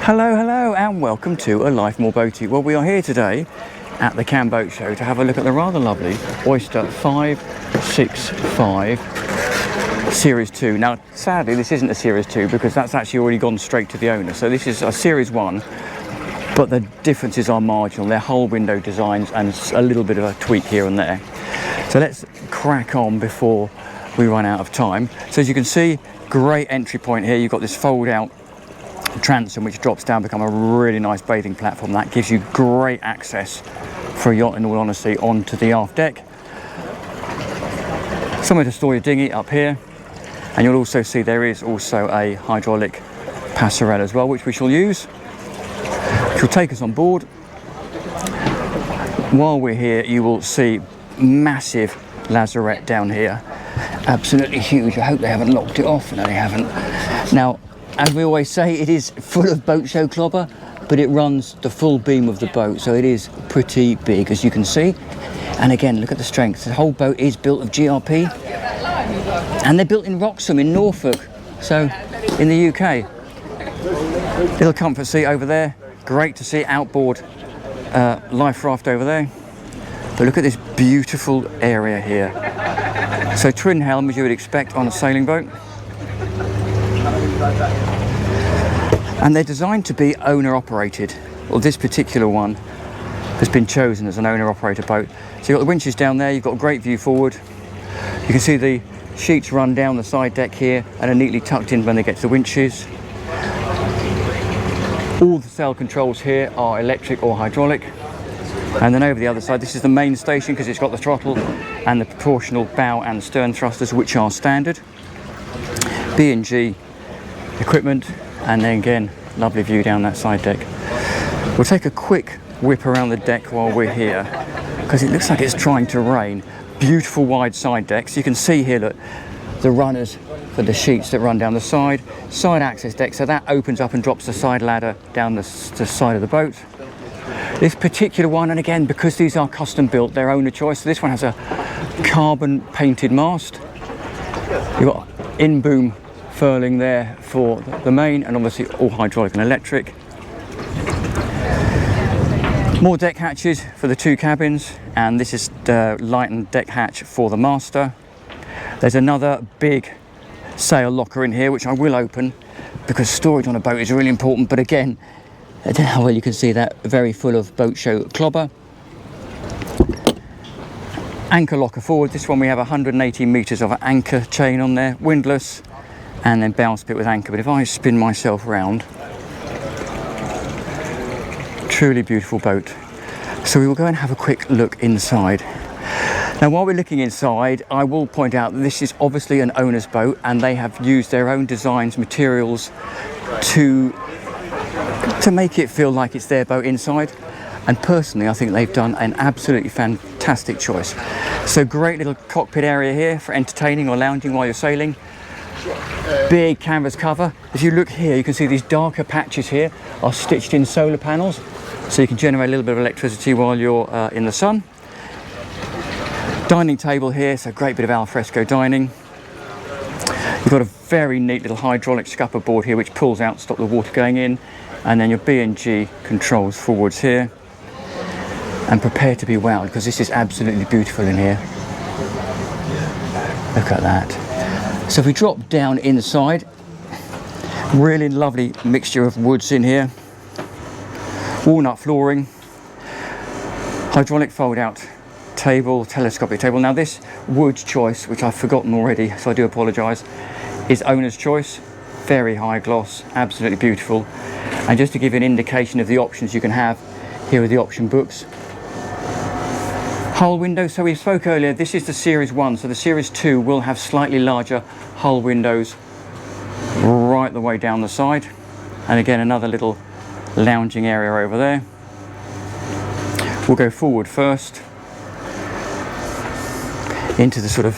Hello, hello, and welcome to A Life More Boaty. Well, we are here today at the Cannes Boat Show to have a look at the rather lovely Oyster 565 Series 2. Now, sadly, this isn't a Series 2 because that's actually already gone straight to the owner. So this is a Series 1, but the differences are marginal. They're hull window designs and a little bit of a tweak here and there. So let's crack on before we run out of time. So as you can see, great entry point here. You've got this fold-out transom which drops down, become a really nice bathing platform. That gives you great access for a yacht, in all honesty, onto the aft deck. Somewhere to store your dinghy up here, and you'll also see there is also a hydraulic passerelle as well, which we shall use, which will take us on board. While we're here, you will see massive lazarette down here, absolutely huge. I hope they haven't locked it off. No, they haven't. Now, as we always say, it is full of boat show clobber, but it runs the full beam of the boat, so it is pretty big, as you can see. And again, look at the strength. The whole boat is built of GRP, and they're built in Wroxham in Norfolk, so in the UK. Little comfort seat over there, great to see. Outboard life raft over there. But look at this beautiful area here. So twin helm, as you would expect on a sailing boat. And they're designed to be owner operated. Well, this particular one has been chosen as an owner operator boat. So you've got the winches down there, you've got a great view forward. You can see the sheets run down the side deck here and are neatly tucked in when they get to the winches. All the sail controls here are electric or hydraulic. And then over the other side, this is the main station because it's got the throttle and the proportional bow and stern thrusters, which are standard. B&G equipment, and then again, lovely view down that side deck. We'll take a quick whip around the deck while we're here, because it looks like it's trying to rain. Beautiful wide side decks. You can see here that the runners for the sheets that run down the side access deck, so that opens up and drops the side ladder down the side of the boat. This particular one, and again, because these are custom built, they're owner choice. So this one has a carbon painted mast. You've got in-boom furling there for the main, and obviously all hydraulic and electric. More deck hatches for the two cabins, and this is the lightened deck hatch for the master. There's another big sail locker in here, which I will open because storage on a boat is really important. But again, I don't know how well you can see that, very full of boat show clobber. Anchor locker forward. This one we have 180 meters of anchor chain on there, windlass, and then bow spit with anchor. But if I spin myself round, truly beautiful boat. So we will go and have a quick look inside. Now, while we're looking inside, I will point out that this is obviously an owner's boat, and they have used their own designs, materials to make it feel like it's their boat inside. And personally, I think they've done an absolutely fantastic choice. So great little cockpit area here for entertaining or lounging while you're sailing. Big canvas cover. If you look here, you can see these darker patches here are stitched in solar panels, so you can generate a little bit of electricity while you're in the sun. Dining table here, so great bit of al fresco dining. You've got a very neat little hydraulic scupper board here which pulls out to stop the water going in, and then your B&G controls forwards here. And prepare to be wowed, because this is absolutely beautiful in here. Look at that. So if we drop down inside, really lovely mixture of woods in here. Walnut flooring, hydraulic fold-out table, telescopic table. Now this wood choice, which I've forgotten already, so I do apologise, is owner's choice. Very high gloss, absolutely beautiful. And just to give you an indication of the options you can have, here are the option books. Hull windows, so we spoke earlier, this is the Series 1, so the Series 2 will have slightly larger hull windows right the way down the side. And again, another little lounging area over there. We'll go forward first into the sort of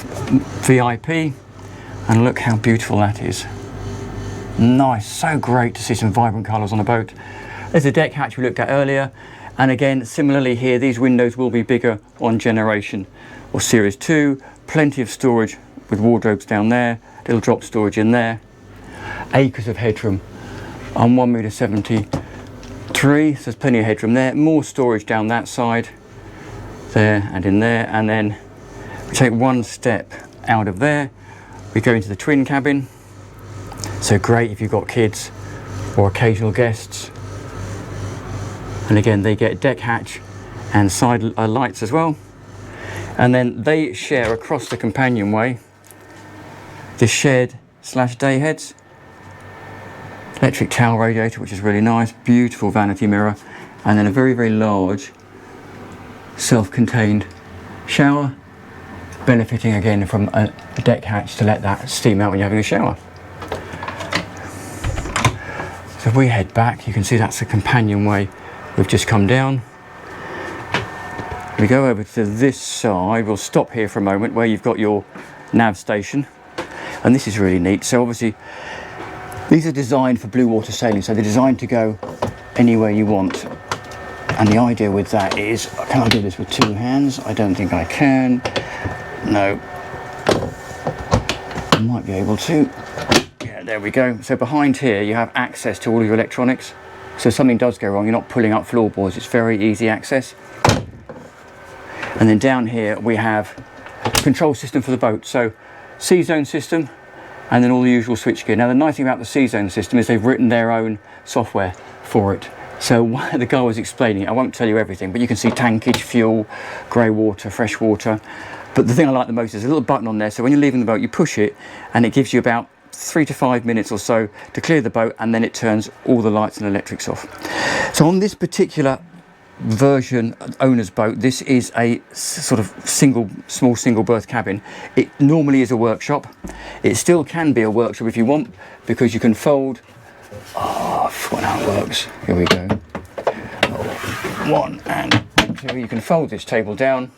VIP, and look how beautiful that is. Nice, so great to see some vibrant colours on the boat. There's a deck hatch we looked at earlier. And again, similarly here, these windows will be bigger on Generation or Series 2. Plenty of storage with wardrobes down there, little drop storage in there. Acres of headroom I'm 1,73 m, so there's plenty of headroom there. More storage down that side, there and in there, and then we take one step out of there, we go into the twin cabin. So great if you've got kids or occasional guests. And again, they get deck hatch and side lights as well. And then they share across the companionway the shed / day heads. Electric towel radiator, which is really nice, beautiful vanity mirror, and then a very, very large self-contained shower, benefiting again from a deck hatch to let that steam out when you're having a shower. So if we head back, you can see that's the companionway we've just come down. We go over to this side, we'll stop here for a moment where you've got your nav station, and this is really neat. So obviously these are designed for blue water sailing, so they're designed to go anywhere you want. And the idea with that is, can I do this with two hands? I don't think I can. No. I might be able to. Yeah, there we go. So behind here you have access to all your electronics. So if something does go wrong, you're not pulling up floorboards, it's very easy access. And then down here we have a control system for the boat. So C-zone system, and then all the usual switchgear. Now the nice thing about the C-zone system is they've written their own software for it. So while the guy was explaining it, I won't tell you everything, but you can see tankage, fuel, grey water, fresh water. But the thing I like the most is a little button on there, so when you're leaving the boat you push it and it gives you about 3 to 5 minutes or so to clear the boat, and then it turns all the lights and electrics off. So on this particular version owner's boat, this is a sort of small single berth cabin. It normally is a workshop. It still can be a workshop if you want, because you can fold. Oh, I forgot how it works. Here we go. 1 and 2. You can fold this table down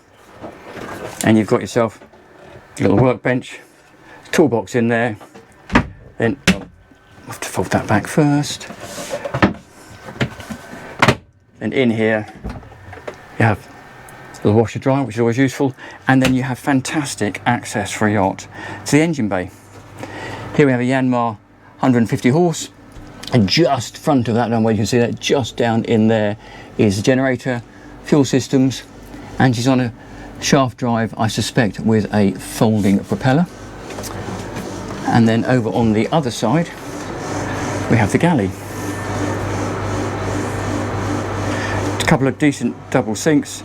and you've got yourself a little workbench, toolbox in there. Then I have to fold that back first. And in here you have the washer dryer, which is always useful, and then you have fantastic access for a yacht to the engine bay. Here we have a Yanmar 150 horse, and just front of that runway, you can see that just down in there is the generator, fuel systems, and she's on a shaft drive, I suspect, with a folding propeller. And then over on the other side we have the galley. A couple of decent double sinks,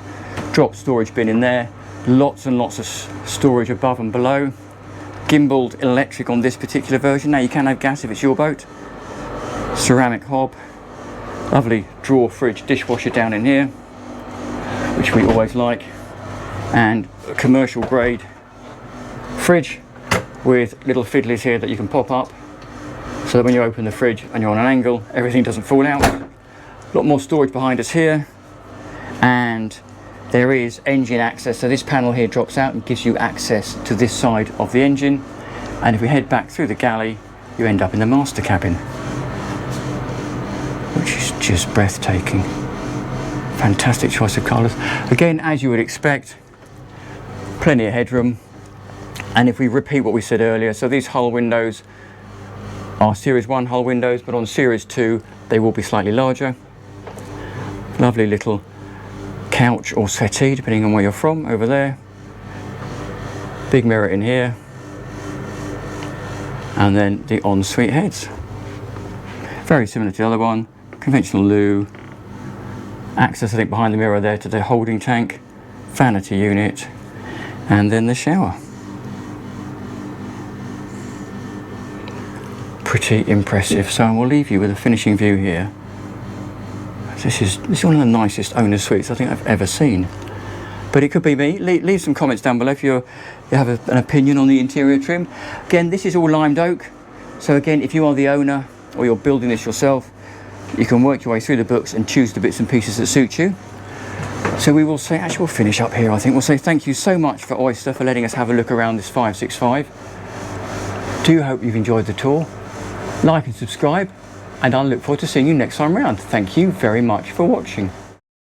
drop storage bin in there, lots and lots of storage above and below. Gimbaled electric on this particular version. Now you can have gas if it's your boat. Ceramic hob, lovely drawer fridge dishwasher down in here, which we always like, and a commercial grade fridge with little fiddlies here that you can pop up, so that when you open the fridge and you're on an angle, everything doesn't fall out. A lot more storage behind us here, and there is engine access. So this panel here drops out and gives you access to this side of the engine, and if we head back through the galley, you end up in the master cabin, which is just breathtaking. Fantastic choice of colours. Again, as you would expect, plenty of headroom. And if we repeat what we said earlier, so these hull windows are Series 1 hull windows, but on Series 2 they will be slightly larger. Lovely little couch or settee, depending on where you're from, over there. Big mirror in here. And then the ensuite heads. Very similar to the other one. Conventional loo. Access, I think, behind the mirror there to the holding tank. Vanity unit. And then the shower. Pretty impressive. So I will leave you with a finishing view here. This is one of the nicest owner suites I think I've ever seen. But it could be me. Leave some comments down below if you have an opinion on the interior trim. Again, this is all limed oak. So again, if you are the owner or you're building this yourself, you can work your way through the books and choose the bits and pieces that suit you. So we will say, actually we'll finish up here, I think. We'll say thank you so much for Oyster for letting us have a look around this 565. Do hope you've enjoyed the tour. Like and subscribe, and I'll look forward to seeing you next time round. Thank you very much for watching.